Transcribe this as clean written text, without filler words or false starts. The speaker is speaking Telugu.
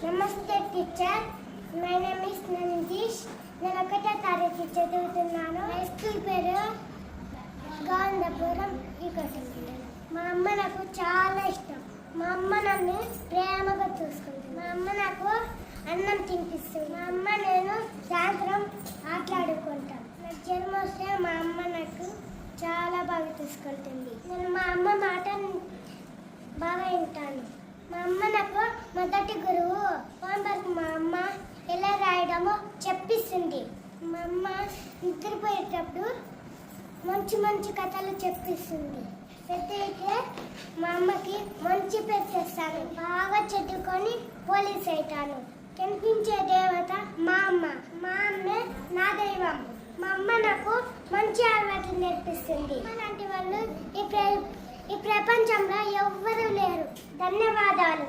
నమస్తే teacher, my name is Nandish. నేను 1వ తరగతి చదువుతున్నాను. హై స్కూల్ పేరు గోవిందపురం ఈకోటెంపుల్. మా అమ్మ నాకు చాలా ఇష్టం. మా అమ్మ నన్ను ప్రేమగా చూసుకుంటుంది. మా అమ్మ నాకు అన్నం తినిపిస్తుంది. మా అమ్మ నేను సాయంత్రం ఆటలాడుకుంటాను. నాకు జ్వరం వస్తే మా అమ్మ నాకు చాలా బాగా చూసుకుంటుంది. నేను మా అమ్మ మాట బాగా వింటాను. మా అమ్మ నాకు మొదటి గురువు. హోంవర్క్ మా అమ్మ ఎలా రాయడమో చెప్పిస్తుంది. మా అమ్మ నిద్రపోయేటప్పుడు మంచి మంచి కథలు చెప్పిస్తుంది. పెద్ద అయితే మా అమ్మకి మంచి పేరు చేస్తాను. బాగా చదువుకొని పోలీస్ అవుతాను. కనిపించే దేవత మా అమ్మ. మా అమ్మే నా దైవం. మా అమ్మ నాకు మంచి అలవాట్లు నేర్పిస్తుంది. అలాంటి వాళ్ళు ఈ ప్రపంచంలో ఎవ్వరూ లేరు. ధన్యవాదాలు.